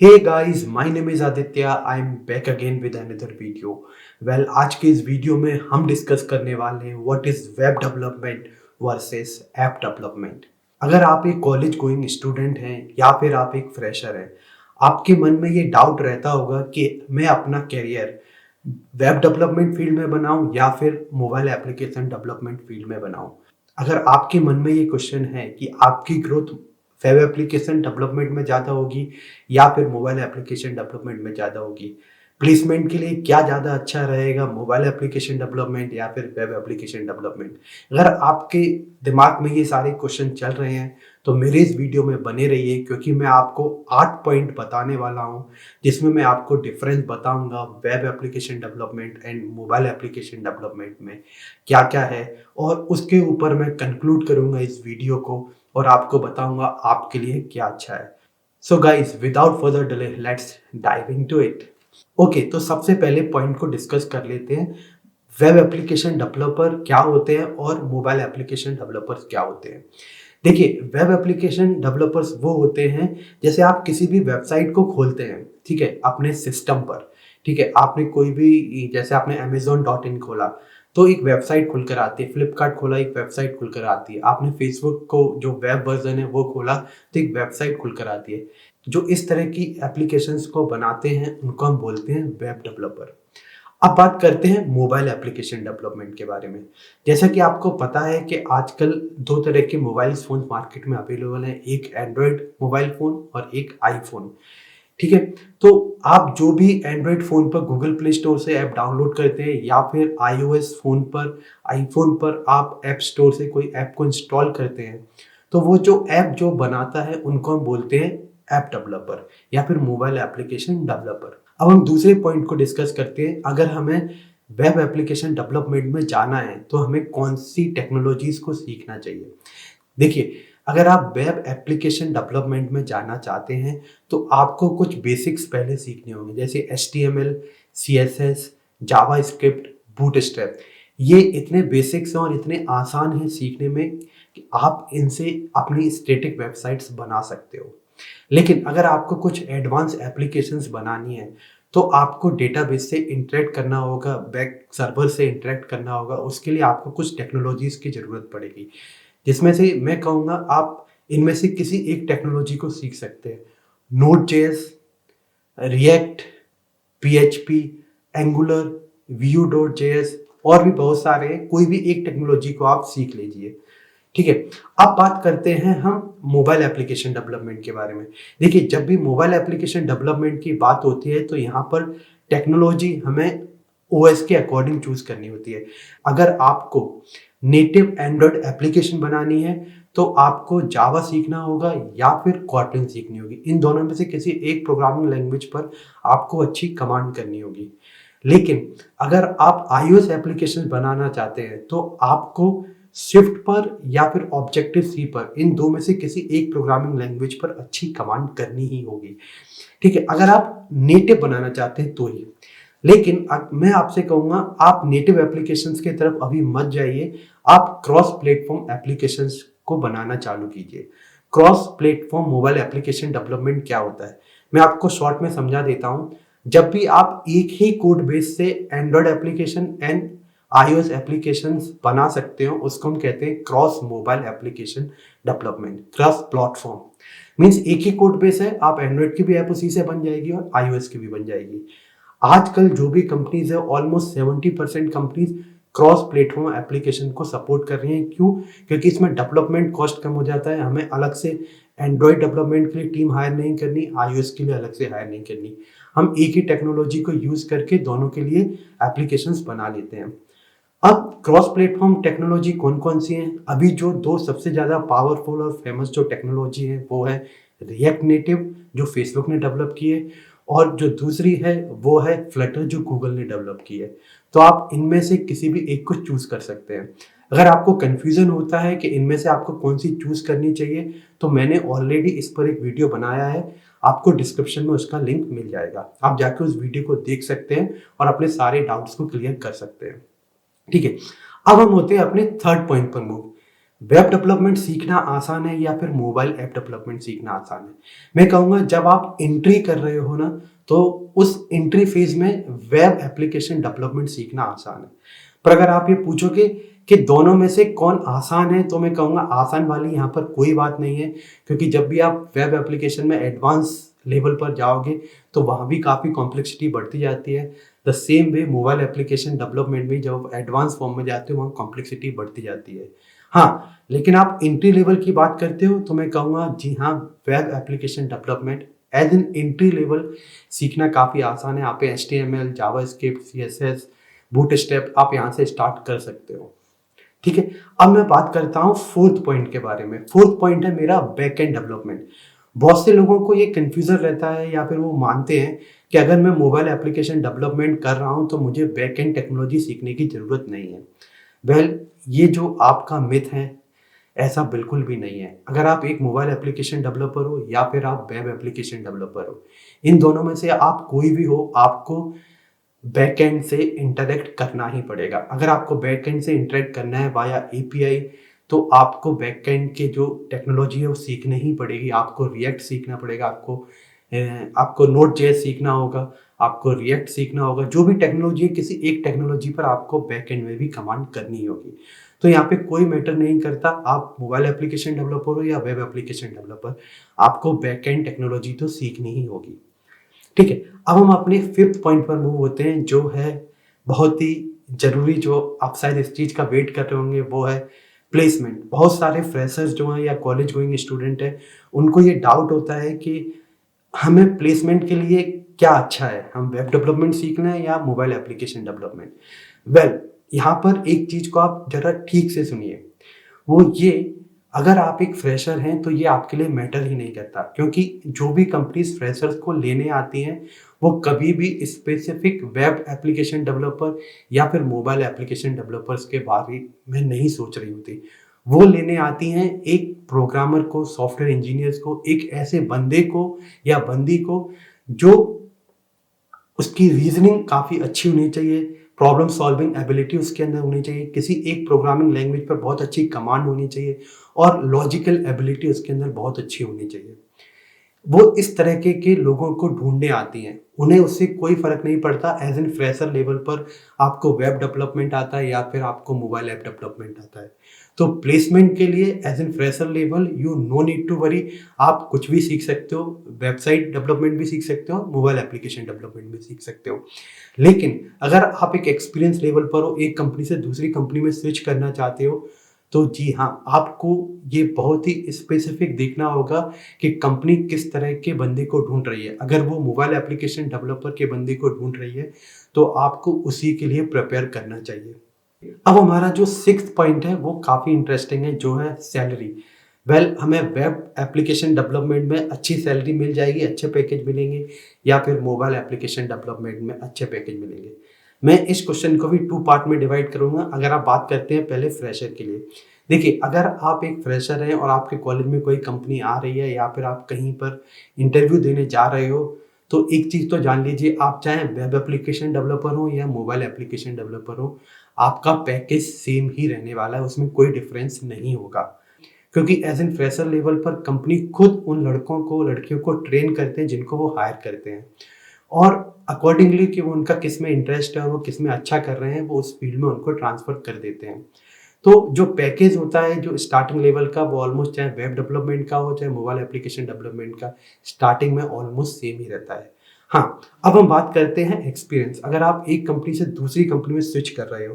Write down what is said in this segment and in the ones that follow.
Hey guys, my name is Aditya. I'm back again with another video. आज के इस video में हम डिस्कस करने वाले हैं what is web development versus app development. अगर आप एक कॉलेज गोइंग स्टूडेंट हैं या फिर आप एक फ्रेशर हैं, आपके मन में ये डाउट रहता होगा कि मैं अपना करियर वेब डेवलपमेंट फील्ड में बनाऊं या फिर मोबाइल एप्लीकेशन डेवलपमेंट फील्ड में बनाऊं। अगर आपके मन में ये क्वेश्चन है कि आपकी ग्रोथ वेब एप्लीकेशन डेवलपमेंट में ज़्यादा होगी या फिर मोबाइल एप्लीकेशन डेवलपमेंट में ज़्यादा होगी, प्लेसमेंट के लिए क्या ज़्यादा अच्छा रहेगा, मोबाइल एप्लीकेशन डेवलपमेंट या फिर वेब एप्लीकेशन डेवलपमेंट। अगर आपके दिमाग में ये सारे क्वेश्चन चल रहे हैं तो मेरे इस वीडियो में बने रहिए, क्योंकि मैं आपको 8 पॉइंट बताने वाला हूँ जिसमें मैं आपको डिफरेंस बताऊंगा web application development and mobile application development में क्या क्या है, और उसके ऊपर मैं कंक्लूड करूंगा इस वीडियो को और आपको बताऊंगा आपके लिए क्या अच्छा है। So guys, without further delay let's dive into it. Okay, तो सबसे पहले पॉइंट को डिस्कस कर लेते हैं। वेब एप्लीकेशन डेवलपर क्या होते हैं और मोबाइल एप्लीकेशन डेवलपर्स क्या होते हैं। देखिए, वेब एप्लीकेशन डेवलपर्स वो होते हैं, जैसे आप किसी भी वेबसाइट को खोलते हैं, ठीक है, अपने सिस्टम पर। ठीक है, आपने कोई भी, जैसे आपने amazon.in खोला तो एक वेबसाइट खुलकर आती है, फ्लिपकार्ट खोला एक वेबसाइट खुलकर आती है, आपने फेसबुक को जो वेब वर्जन है वो खोला तो एक वेबसाइट खुलकर आती है। जो इस तरह की एप्लीकेशंस को बनाते हैं उनको हम बोलते हैं वेब डेवलपर। अब बात करते हैं मोबाइल एप्लीकेशन डेवलपमेंट के बारे में। जैसा कि आपको पता है कि आजकल दो तरह के मोबाइल फ़ोन मार्केट में अवेलेबल हैं, एक एंड्रॉयड मोबाइल फ़ोन और एक आईफ़ोन। ठीक है, तो आप जो भी एंड्रॉयड फ़ोन पर गूगल प्ले स्टोर से ऐप डाउनलोड करते हैं या फिर आईओएस फ़ोन पर, आईफ़ोन पर आप ऐप स्टोर से कोई ऐप को इंस्टॉल करते हैं, तो वो जो ऐप जो बनाता है उनको हम बोलते हैं ऐप डेवलपर या फिर मोबाइल एप्लीकेशन डेवलपर। अब हम दूसरे पॉइंट को डिस्कस करते हैं। अगर हमें वेब एप्लीकेशन डेवलपमेंट में जाना है तो हमें कौन सी टेक्नोलॉजीज़ को सीखना चाहिए। देखिए, अगर आप वेब एप्लीकेशन डेवलपमेंट में जाना चाहते हैं तो आपको कुछ बेसिक्स पहले सीखने होंगे, जैसे HTML, CSS, जावास्क्रिप्ट, बूटस्ट्रैप। ये इतने बेसिक्स हैं और इतने आसान हैं सीखने में कि आप इनसे अपनी स्टैटिक वेबसाइट्स बना सकते हो। लेकिन अगर आपको कुछ एडवांस एप्लीकेशंस बनानी है तो आपको डेटाबेस से इंटरेक्ट करना होगा, बैक सर्वर से इंटरेक्ट करना होगा। उसके लिए आपको कुछ टेक्नोलॉजीज़ की ज़रूरत पड़ेगी, जिसमें से मैं कहूँगा आप इनमें से किसी एक टेक्नोलॉजी को सीख सकते हैं। Node.js, react, PHP, angular, Vue.js और भी बहुत सारे हैं। कोई भी एक टेक्नोलॉजी को आप सीख लीजिए। ठीक है, अब बात करते हैं हम मोबाइल एप्लीकेशन डेवलपमेंट के बारे में। देखिए, जब भी मोबाइल एप्लीकेशन डेवलपमेंट की बात होती है तो यहाँ पर टेक्नोलॉजी हमें ओएस के अकॉर्डिंग चूज करनी होती है। अगर आपको नेटिव एंड्रॉयड एप्लीकेशन बनानी है तो आपको जावा सीखना होगा या फिर कॉटलिन सीखनी होगी। इन दोनों में से किसी एक प्रोग्रामिंग लैंग्वेज पर आपको अच्छी कमांड करनी होगी। लेकिन अगर आप iOS एप्लीकेशन बनाना चाहते हैं तो आपको स्विफ्ट पर या फिर ऑब्जेक्टिव सी पर, इन दो में से किसी एक प्रोग्रामिंग लैंग्वेज पर अच्छी कमांड करनी ही होगी। ठीक है, अगर आप नेटिव बनाना चाहते हैं तो ही। लेकिन मैं आपसे कहूँगा आप नेटिव एप्लीकेशंस की तरफ अभी मत जाइए, आप क्रॉस प्लेटफॉर्म एप्लीकेशंस को बनाना चालू कीजिए। Cross platform mobile application development क्या होता है, मैं आपको शॉर्ट में समझा देता हूँ। जब भी आप एक ही कोड बेस से Android application and iOS applications बना सकते हो, उसको हम कहते हैं cross mobile application development. Cross platform means एक ही कोड बेस है, आप एंड्रॉयड की भी ऐप उसी से बन जाएगी और iOS की भी बन जाएगी। आजकल जो भी कंपनीज है, almost 70% companies cross platform application को सपोर्ट कर रही हैं। क्यों? क्योंकि इसमें डेवलपमेंट कॉस्ट कम हो जाता है, हमें अलग से एंड्रॉयड डेवलपमेंट के लिए टीम हायर नहीं करनी, iOS के लिए अलग से हायर नहीं करनी। हम एक ही टेक्नोलॉजी को यूज करके दोनों के लिए एप्लीकेशंस बना लेते हैं। अब क्रॉस प्लेटफॉर्म टेक्नोलॉजी कौन कौन सी हैं? अभी जो दो सबसे ज़्यादा पावरफुल और फेमस जो टेक्नोलॉजी है वो है रिएक्ट नेटिव जो फेसबुक ने डेवलप की है, और जो दूसरी है वो है फ्लटर जो गूगल ने डेवलप की है। तो आप इनमें से किसी भी एक को चूज कर सकते हैं। अगर आपको कंफ्यूजन होता है कि इनमें से आपको कौन सी चूज करनी चाहिए तो मैंने ऑलरेडी इस पर एक वीडियो बनाया है, आपको डिस्क्रिप्शन में उसका लिंक मिल जाएगा। आप जाके उस वीडियो को देख सकते हैं और अपने सारे डाउट्स को क्लियर कर सकते हैं। ठीक है, अब हम होते हैं अपने थर्ड पॉइंट पर मूव। वेब डेवलपमेंट सीखना आसान है या फिर मोबाइल ऐप डेवलपमेंट सीखना आसान है? मैं कहूँगा जब आप एंट्री कर रहे हो ना, तो उस एंट्री फेज में वेब एप्लीकेशन डेवलपमेंट सीखना आसान है। पर अगर आप ये पूछोगे कि दोनों में से कौन आसान है, तो मैं कहूँगा आसान वाली यहाँ पर कोई बात नहीं है, क्योंकि जब भी आप वेब एप्लीकेशन में एडवांस लेवल पर जाओगे तो वहाँ भी काफ़ी कॉम्प्लेक्सिटी बढ़ती जाती है। The same way mobile application development में जब एडवांस फॉर्म में जाते हो वहाँ कॉम्प्लेक्सिटी बढ़ती जाती है। हाँ, लेकिन आप एंट्री लेवल की बात करते हो तो मैं कहूँगा जी हाँ, web application development as an entry level सीखना काफ़ी आसान है। आप एचटीएमएल, जावास्क्रिप्ट, सीएसएस, बूटस्ट्रैप आप यहाँ से स्टार्ट कर सकते हो। ठीक है, अब मैं बात करता हूँ फोर्थ पॉइंट के बारे में। फोर्थ पॉइंट है मेरा बैकएंड डेवलपमेंट। बहुत से लोगों को ये कंफ्यूजन रहता है या फिर वो मानते हैं कि अगर मैं मोबाइल एप्लीकेशन डेवलपमेंट कर रहा हूँ तो मुझे बैकएंड टेक्नोलॉजी सीखने की ज़रूरत नहीं है। वेल, ये जो आपका मिथ है, ऐसा बिल्कुल भी नहीं है। अगर आप एक मोबाइल एप्लीकेशन डेवलपर हो या फिर आप वेब एप्लीकेशन डेवलपर हो, इन दोनों में से आप कोई भी हो, आपको बैकएंड से इंटरेक्ट करना ही पड़ेगा। अगर आपको बैकएंड से इंटरेक्ट करना है वाया एपीआई, तो आपको बैकएंड के जो टेक्नोलॉजी है वो सीखनी ही पड़ेगी। आपको रिएक्ट सीखना पड़ेगा, आपको नोड जेएस सीखना होगा, आपको रिएक्ट सीखना होगा। जो भी टेक्नोलॉजी है, किसी एक टेक्नोलॉजी पर आपको बैकएंड में भी कमांड करनी होगी। तो यहाँ पे कोई मैटर नहीं करता आप मोबाइल एप्लीकेशन डेवलपर हो या वेब एप्लीकेशन डेवलपर, आपको बैकएंड टेक्नोलॉजी तो सीखनी ही होगी। ठीक है, अब हम अपने फिफ्थ पॉइंट पर मूव होते हैं, जो है बहुत ही जरूरी, जो आप शायद इस चीज का वेट कर रहे होंगे, वो है प्लेसमेंट। बहुत सारे फ्रेशर्स जो हैं या कॉलेज गोइंग स्टूडेंट हैं, उनको ये डाउट होता है कि हमें प्लेसमेंट के लिए क्या अच्छा है, हम वेब डेवलपमेंट सीखना है या मोबाइल एप्लीकेशन डेवलपमेंट। वेल, यहाँ पर एक चीज को आप जरा ठीक से सुनिए, वो ये, अगर आप एक फ्रेशर हैं तो ये आपके लिए मैटर ही नहीं करता, क्योंकि जो भी कंपनीज फ्रेशर्स को लेने आती हैं वो कभी भी स्पेसिफिक वेब एप्लीकेशन डेवलपर या फिर मोबाइल एप्लीकेशन डेवलपर्स के बारे में नहीं सोच रही होती। वो लेने आती हैं एक प्रोग्रामर को, सॉफ्टवेयर इंजीनियर्स को, एक ऐसे बंदे को या बंदी को जो उसकी रीजनिंग काफ़ी अच्छी होनी चाहिए, प्रॉब्लम सॉल्विंग एबिलिटी उसके अंदर होनी चाहिए, किसी एक प्रोग्रामिंग लैंग्वेज पर बहुत अच्छी कमांड होनी चाहिए और लॉजिकल एबिलिटी उसके अंदर बहुत अच्छी होनी चाहिए। वो इस तरह के लोगों को ढूंढने आती हैं। उन्हें उससे कोई फ़र्क नहीं पड़ता एज़ एन फ्रेशर लेवल पर आपको वेब डेवलपमेंट आता है या फिर आपको मोबाइल ऐप डेवलपमेंट आता है। तो प्लेसमेंट के लिए as a fresher level you know need to worry, आप कुछ भी सीख सकते हो, वेबसाइट डेवलपमेंट भी सीख सकते हो, मोबाइल एप्लीकेशन डेवलपमेंट भी सीख सकते हो। लेकिन अगर आप एक एक्सपीरियंस लेवल पर हो, एक कंपनी से दूसरी कंपनी में स्विच करना चाहते हो, तो जी हाँ, आपको ये बहुत ही स्पेसिफिक देखना होगा कि कंपनी किस तरह के बंदे को ढूंढ रही है। अगर वो मोबाइल एप्लीकेशन डेवलपर के बंदे को ढूंढ रही है तो आपको उसी के लिए प्रिपेयर करना चाहिए। अब हमारा जो सिक्स्थ पॉइंट है वो काफ़ी इंटरेस्टिंग है, जो है सैलरी। वेल, हमें वेब एप्लीकेशन डेवलपमेंट में अच्छी सैलरी मिल जाएगी, अच्छे पैकेज मिलेंगे, या फिर मोबाइल एप्लीकेशन डेवलपमेंट में अच्छे पैकेज मिलेंगे। मैं इस क्वेश्चन को भी टू पार्ट में डिवाइड करूंगा। अगर आप बात करते हैं पहले फ्रेशर के लिए, देखिए, अगर आप एक फ्रेशर हैं और आपके कॉलेज में कोई कंपनी आ रही है या फिर आप कहीं पर इंटरव्यू देने जा रहे हो, तो एक चीज़ तो जान लीजिए, आप चाहे वेब एप्लीकेशन डेवलपर हो या मोबाइल एप्लीकेशन डेवलपर हो, आपका पैकेज सेम ही रहने वाला है, उसमें कोई डिफरेंस नहीं होगा। क्योंकि एज एन फ्रेशर लेवल पर कंपनी खुद उन लड़कों को, लड़कियों को ट्रेन करते हैं जिनको वो हायर करते हैं, और अकॉर्डिंगली कि वो उनका किस में इंटरेस्ट है और वो किस में अच्छा कर रहे हैं, वो उस फील्ड में उनको ट्रांसफर कर देते हैं। तो जो पैकेज होता है जो स्टार्टिंग लेवल का, वो ऑलमोस्ट चाहे वेब डेवलपमेंट का हो चाहे मोबाइल एप्लीकेशन डेवलपमेंट का, स्टार्टिंग में ऑलमोस्ट सेम ही रहता है। हाँ, अब हम बात करते हैं एक्सपीरियंस। अगर आप एक कंपनी से दूसरी कंपनी में स्विच कर रहे हो,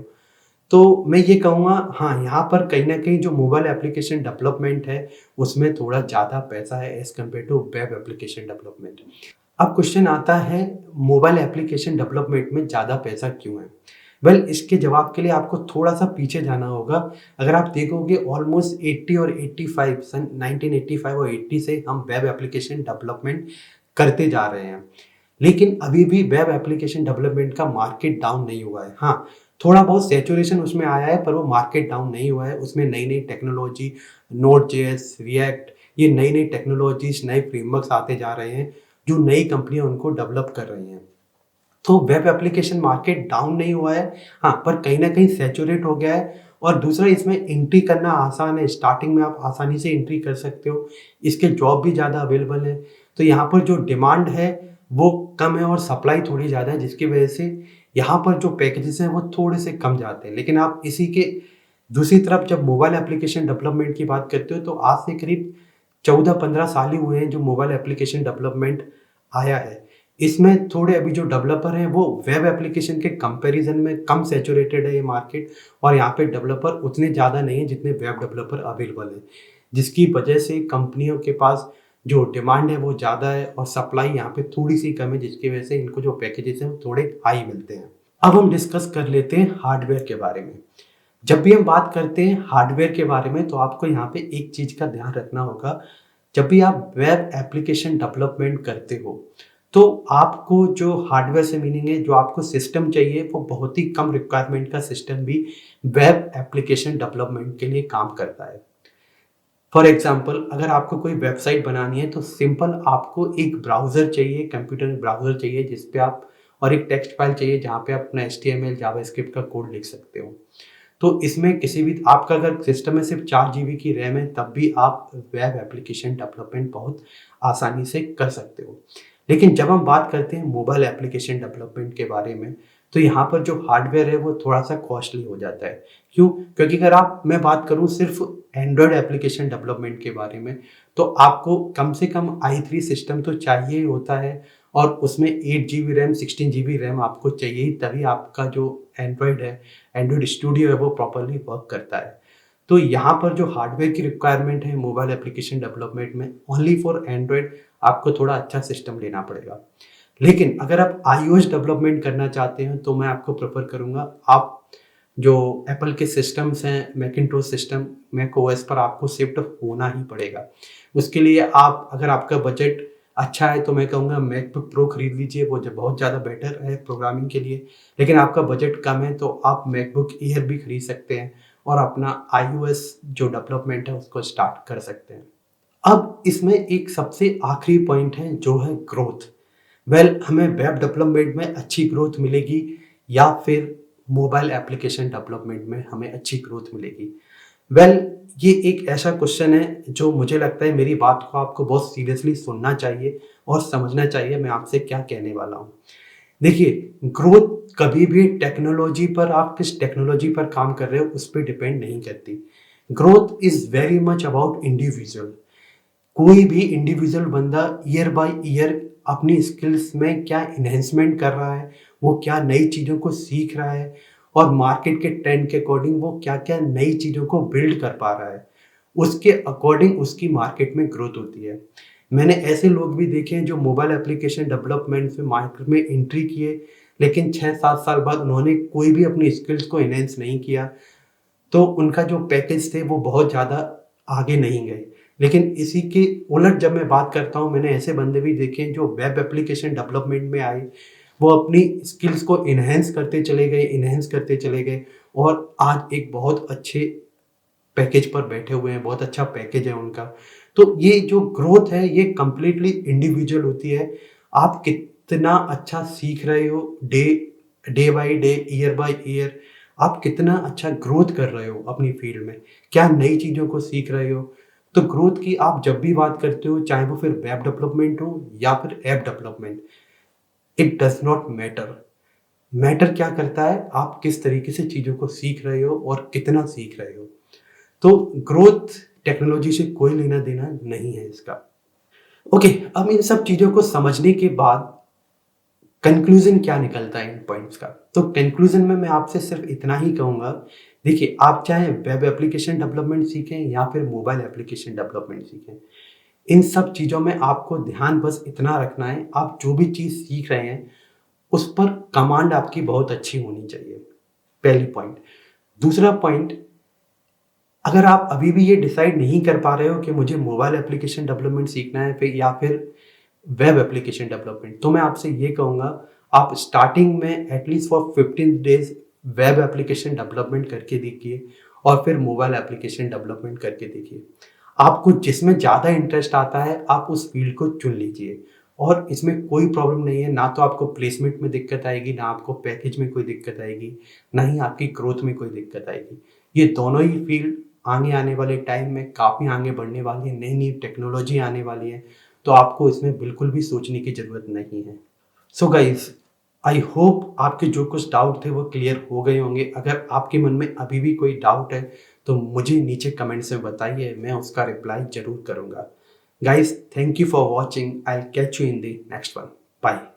तो मैं ये कहूँगा, हाँ, यहाँ पर कहीं न कहीं जो मोबाइल एप्लीकेशन डेवलपमेंट है, उसमें थोड़ा ज़्यादा पैसा है as compare to web application development. अब क्वेश्चन आता है, मोबाइल एप्लीकेशन डेवलपमेंट में ज़्यादा पैसा क्यों है? वेल, इसके जवाब के लिए आपको थोड़ा-सा पीछे जाना होगा। अगर आप देखोगे ऑलमोस्ट 80 और 85, सन 1985 और 80 से हम वेब एप्लीकेशन डेवलपमेंट करते जा रहे हैं। लेकिन अभी भी वेब एप्लीकेशन डेवलपमेंट का मार्केट डाउन नहीं हुआ है। हाँ, थोड़ा बहुत सैचुरेशन उसमें आया है, पर वो मार्केट डाउन नहीं हुआ है। उसमें नई-नई टेक्नोलॉजी, नोड.जेएस, रिएक्ट, ये नई-नई टेक्नोलॉजीज़, नए फ्रेमवर्क्स आते जा रहे हैं, जो नई कंपनियाँ उनको डेवलप कर रही हैं। तो वेब एप्लीकेशन मार्केट डाउन नहीं हुआ है, हाँ, पर कहीं न कहीं सैचुरेट हो गया है और दूसरा इसमें एंट्री करना आसान है, स्टार्टिंग में आप आसानी से एंट्री कर सकते हो, इसके जॉब भी ज़्यादा अवेलेबल है। तो यहाँ पर जो डिमांड है वो कम है और सप्लाई थोड़ी ज़्यादा है, जिसकी वजह से यहाँ पर जो पैकेजेस हैं वो थोड़े से कम जाते हैं। लेकिन आप इसी के दूसरी तरफ जब मोबाइल एप्लीकेशन डेवलपमेंट की बात करते हो तो आज से करीब 14-15 साल ही हुए हैं जो मोबाइल एप्लीकेशन डेवलपमेंट आया है। इसमें थोड़े अभी जो डेवलपर हैं वो वेब एप्लीकेशन के कंपैरिजन में कम सैचुरेटेड है ये मार्केट, और यहाँ पे डेवलपर उतने ज़्यादा नहीं है जितने वेब डेवलपर अवेलेबल हैं। जिसकी वजह से कंपनियों के पास जो डिमांड है वो ज़्यादा है और सप्लाई यहाँ पे थोड़ी-सी कम है, जिसकी वजह से इनको जो पैकेजेस हैं वो थोड़े हाई मिलते हैं। अब हम डिस्कस कर लेते हैं हार्डवेयर के बारे में। जब भी हम बात करते हैं हार्डवेयर के बारे में तो आपको यहाँ पे एक चीज़ का ध्यान रखना होगा। जब भी आप वेब एप्लीकेशन डेवलपमेंट करते हो तो आपको जो हार्डवेयर से मीनिंग है जो आपको सिस्टम चाहिए वो बहुत ही कम रिक्वायरमेंट का सिस्टम भी वेब एप्लीकेशन डेवलपमेंट के लिए काम करता है। फॉर एग्जाम्पल अगर आपको कोई वेबसाइट बनानी है तो सिंपल आपको एक ब्राउज़र चाहिए, कंप्यूटर में ब्राउज़र चाहिए जिस पे आप, और एक टेक्स्ट फाइल चाहिए जहाँ पे आप अपना HTML जावास्क्रिप्ट का कोड लिख सकते हो। तो इसमें किसी भी आपका अगर सिस्टम में सिर्फ 4 जीबी की रैम है तब भी आप वेब एप्लीकेशन डेवलपमेंट बहुत आसानी से कर सकते हो। लेकिन जब हम बात करते हैं मोबाइल एप्लीकेशन डेवलपमेंट के बारे में तो यहाँ पर जो हार्डवेयर है वो थोड़ा-सा कॉस्टली हो जाता है। क्यों? क्योंकि अगर मैं बात करूँ सिर्फ एंड्रॉयड एप्लीकेशन डेवलपमेंट के बारे में तो आपको कम से कम i3 सिस्टम तो चाहिए ही होता है और उसमें 8 जीबी रैम 16 जीबी रैम आपको चाहिए ही, तभी आपका जो एंड्रॉयड है, एंड्रॉयड स्टूडियो है वो प्रॉपर्ली वर्क करता है। तो यहाँ पर जो हार्डवेयर की रिक्वायरमेंट है मोबाइल एप्लीकेशन डेवलपमेंट में ओनली फॉर एंड्रॉयड, आपको थोड़ा अच्छा सिस्टम लेना पड़ेगा। लेकिन अगर आप iOS डेवलपमेंट करना चाहते हैं तो मैं आपको प्रेफर करूँगा आप जो एप्पल के सिस्टम्स हैं, मैकिन्टोश सिस्टम, मैक ओएस पर आपको शिफ्ट होना ही पड़ेगा। उसके लिए आप, अगर आपका बजट अच्छा है तो मैं कहूँगा मैकबुक प्रो खरीद लीजिए, वो जो बहुत ज़्यादा बेटर है प्रोग्रामिंग के लिए। लेकिन आपका बजट कम है तो आप मैकबुक एयर भी खरीद सकते हैं और अपना iOS जो डेवलपमेंट है उसको स्टार्ट कर सकते हैं। अब इसमें एक सबसे आखिरी पॉइंट है जो है ग्रोथ। हमें वेब डेवलपमेंट में अच्छी ग्रोथ मिलेगी या फिर मोबाइल एप्लीकेशन डेवलपमेंट में हमें अच्छी ग्रोथ मिलेगी? ये एक ऐसा क्वेश्चन है जो मुझे लगता है मेरी बात को आपको बहुत सीरियसली सुनना चाहिए और समझना चाहिए मैं आपसे क्या कहने वाला हूँ। देखिए, ग्रोथ कभी भी टेक्नोलॉजी पर, आप किस टेक्नोलॉजी पर काम कर रहे हो उस पे डिपेंड नहीं करती। Growth is very much about individual. कोई भी इंडिविजुअल बंदा ईयर बाय ईयर अपनी स्किल्स में क्या एनहांसमेंट कर रहा है, वो क्या नई चीज़ों को सीख रहा है और मार्केट के ट्रेंड के अकॉर्डिंग वो क्या-क्या नई चीज़ों को बिल्ड कर पा रहा है, उसके अकॉर्डिंग उसकी मार्केट में ग्रोथ होती है। मैंने ऐसे लोग भी देखे हैं जो मोबाइल एप्लीकेशन डेवलपमेंट से मार्केट में एंट्री किए, लेकिन 6-7 साल बाद उन्होंने कोई भी अपनी स्किल्स को एनहांस नहीं किया, तो उनका जो पैकेज थे वो बहुत ज़्यादा आगे नहीं गए। लेकिन इसी के उलट जब मैं बात करता हूँ, मैंने ऐसे बंदे भी देखे हैं जो वेब एप्लीकेशन डेवलपमेंट में आए, वो अपनी स्किल्स को एनहांस करते चले गए और आज एक बहुत अच्छे पैकेज पर बैठे हुए हैं, बहुत अच्छा पैकेज है उनका। तो ये जो ग्रोथ है ये कंप्लीटली इंडिविजुअल होती है। आप कितना अच्छा सीख रहे हो day day by day, year by year, आप कितना अच्छा ग्रोथ कर रहे हो अपनी फील्ड में, क्या नई चीज़ों को सीख रहे हो। तो ग्रोथ की आप जब भी बात करते हो, चाहे वो फिर वेब डेवलपमेंट हो या फिर app development, it does not matter. Matter क्या करता है, आप किस तरीके से चीज़ों को सीख रहे हो और कितना सीख रहे हो। तो ग्रोथ टेक्नोलॉजी से कोई लेना देना नहीं है इसका। ओके, अब इन सब चीज़ों को समझने के बाद कंक्लूजन क्या निकलता है इन पॉइंट्स का? तो कंक्लूजन में मैं आपसे सिर्फ इतना ही कहूँगा, देखिए आप चाहे वेब एप्लीकेशन डेवलपमेंट सीखें या फिर मोबाइल एप्लीकेशन डेवलपमेंट सीखें, इन सब चीज़ों में आपको ध्यान बस इतना रखना है, आप जो भी चीज़ सीख रहे हैं उस पर कमांड आपकी बहुत अच्छी होनी चाहिए, पहली पॉइंट। दूसरा पॉइंट, अगर आप अभी भी ये डिसाइड नहीं कर पा रहे हो कि मुझे मोबाइल एप्लीकेशन डेवलपमेंट सीखना है फिर या फिर वेब एप्लीकेशन डेवलपमेंट, तो मैं आपसे ये कहूँगा आप स्टार्टिंग में at least for 15 days web application development करके देखिए और फिर मोबाइल एप्लीकेशन डेवलपमेंट करके देखिए। आपको जिसमें ज़्यादा इंटरेस्ट आता है आप उस फील्ड को चुन लीजिए और इसमें कोई प्रॉब्लम नहीं है, ना तो आपको प्लेसमेंट में दिक्कत आएगी, ना आपको पैकेज में कोई दिक्कत आएगी, ना ही आपकी ग्रोथ में कोई दिक्कत आएगी। ये दोनों ही फील्ड आगे आने वाले टाइम में काफ़ी आगे बढ़ने वाली है, नई-नई टेक्नोलॉजी आने वाली है, तो आपको इसमें बिल्कुल भी सोचने की ज़रूरत नहीं है। सो गाइज़, आई होप आपके जो कुछ डाउट थे वो क्लियर हो गए होंगे। अगर आपके मन में अभी भी कोई डाउट है, तो मुझे नीचे कमेंट्स में बताइए, मैं उसका रिप्लाई ज़रूर करूँगा। Guys, thank you for watching. I will catch you in the next one. Bye.